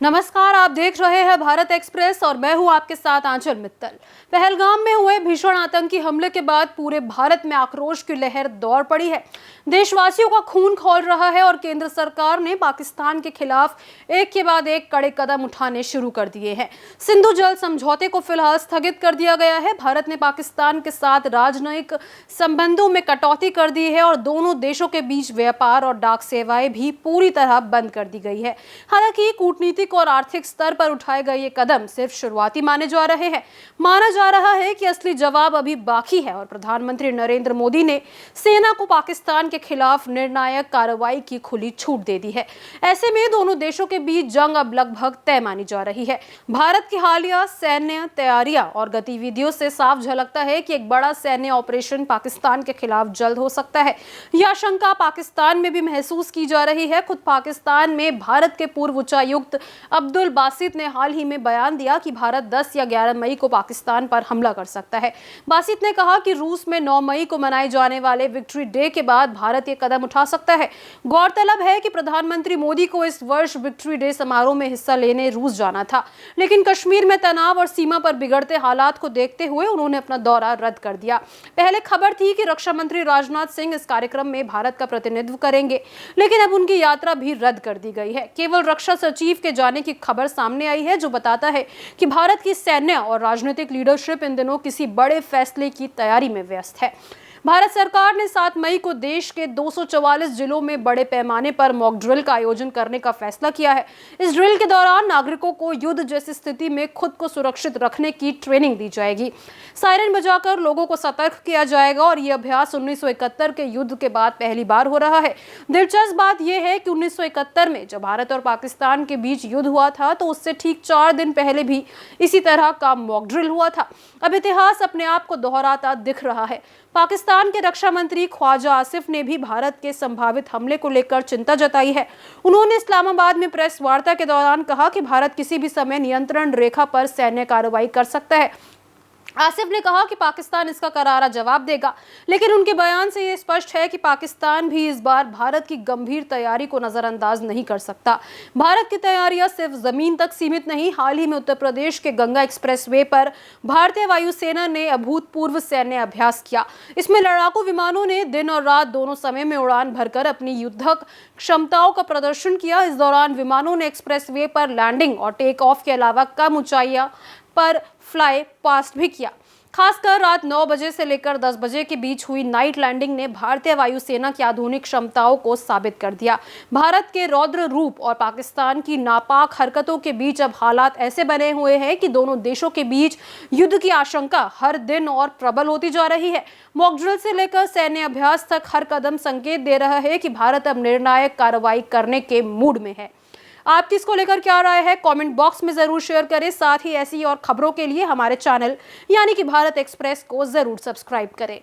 नमस्कार, आप देख रहे हैं भारत एक्सप्रेस और मैं हूं आपके साथ आंचल मित्तल। पहलगाम में हुए भीषण आतंकी हमले के बाद पूरे भारत में आक्रोश की लहर दौड़ पड़ी है। देशवासियों का खून खौल रहा है और केंद्र सरकार ने पाकिस्तान के खिलाफ एक के बाद एक कड़े कदम उठाने शुरू कर दिए हैं। सिंधु जल समझौते को फिलहाल स्थगित कर दिया गया है। भारत ने पाकिस्तान के साथ राजनयिक संबंधों में कटौती कर दी है और दोनों देशों के बीच व्यापार और डाक सेवाएं भी पूरी तरह बंद कर दी गई है। हालांकि कूटनीतिक और आर्थिक स्तर पर उठाए गए ये कदम सिर्फ शुरुआती माने जा रहे हैं। माना जा रहा है कि असली जवाब अभी बाकी है और प्रधानमंत्री नरेंद्र मोदी ने सेना को पाकिस्तान के खिलाफ निर्णायक कार्रवाई की खुली छूट दे दी है। ऐसे में दोनों देशों के बीच जंग अब लगभग तय मानी जा रही है। भारत की हालिया सैन्य तैयारियां और गतिविधियों से साफ झलकता है कि एक बड़ा सैन्य ऑपरेशन पाकिस्तान के खिलाफ जल्द हो सकता है। यह आशंका पाकिस्तान में भी महसूस की जा रही है। खुद पाकिस्तान में भारत के पूर्व उच्चायुक्त अब्दुल बासित ने हाल ही में बयान दिया कि भारत 10 या 11 मई को पाकिस्तान पर हमला कर सकता है। बासित ने कहा कि रूस में 9 मई को मनाए जाने वाले विक्ट्री डे के बाद भारत ये कदम उठा सकता है। गौरतलब है कि प्रधानमंत्री मोदी को इस वर्ष विक्ट्री डे समारोह में हिस्सा लेने रूस जाना था, लेकिन कश्मीर में तनाव और सीमा पर बिगड़ते हालात को देखते हुए उन्होंने अपना दौरा रद्द कर दिया। पहले खबर थी कि रक्षा मंत्री राजनाथ सिंह इस कार्यक्रम में भारत का प्रतिनिधित्व करेंगे, लेकिन अब उनकी यात्रा भी रद्द कर दी गई है। केवल रक्षा सचिव के जाने की खबर सामने आई है, जो बताता है कि भारत की सैन्य और राजनीतिक लीडरशिप इन दिनों किसी बड़े फैसले की तैयारी में व्यस्त है। भारत सरकार ने 7 मई को देश के 244 जिलों में बड़े पैमाने पर मॉक ड्रिल का आयोजन करने का फैसला किया है। इस ड्रिल के दौरान नागरिकों को युद्ध जैसी स्थिति में खुद को सुरक्षित रखने की ट्रेनिंग दी जाएगी। सायरन बजाकर लोगों को सतर्क किया जाएगा और ये अभ्यास 1971 के युद्ध के बाद पहली बार हो रहा है। दिलचस्प बात यह है कि 1971 में जब भारत और पाकिस्तान के बीच युद्ध हुआ था, तो उससे ठीक 4 दिन पहले भी इसी तरह का मॉक ड्रिल हुआ था। अब इतिहास अपने आप को दोहराता दिख रहा है। पाकिस्तान के रक्षा मंत्री ख्वाजा आसिफ ने भी भारत के संभावित हमले को लेकर चिंता जताई है। उन्होंने इस्लामाबाद में प्रेस वार्ता के दौरान कहा कि भारत किसी भी समय नियंत्रण रेखा पर सैन्य कार्रवाई कर सकता है। आसिफ ने कहा कि पाकिस्तान इसका करारा जवाब देगा, लेकिन उनके बयान से ये स्पष्ट है कि पाकिस्तान भी इस बार भारत की गंभीर तैयारी को नजरअंदाज नहीं कर सकता। भारत की तैयारियां सिर्फ जमीन तक सीमित नहीं। हाल ही में उत्तर प्रदेश के गंगा एक्सप्रेसवे पर भारतीय वायुसेना ने अभूतपूर्व सैन्य अभ्यास किया। इसमें लड़ाकू विमानों ने दिन और रात दोनों समय में उड़ान भरकर अपनी युद्धक क्षमताओं का प्रदर्शन किया। इस दौरान विमानों ने एक्सप्रेसवे पर लैंडिंग और टेक ऑफ के अलावा कम ऊंचाइयों पर फ्लाई पास्ट भी किया। खासकर रात 9 बजे से लेकर 10 बजे के बीच हुई नाइट लैंडिंग ने भारतीय वायुसेना की आधुनिक क्षमताओं को साबित कर दिया। भारत के रौद्र रूप और पाकिस्तान की नापाक हरकतों के बीच अब हालात ऐसे बने हुए हैं कि दोनों देशों के बीच युद्ध की आशंका हर दिन और प्रबल होती जा रही है। मॉक ड्रिल से लेकर सैन्य अभ्यास तक हर कदम संकेत दे रहा है कि भारत अब निर्णायक कार्रवाई करने के मूड में है। आपकी इसको लेकर क्या राय है, कमेंट बॉक्स में जरूर शेयर करें। साथ ही ऐसी और खबरों के लिए हमारे चैनल यानी कि भारत एक्सप्रेस को जरूर सब्सक्राइब करें।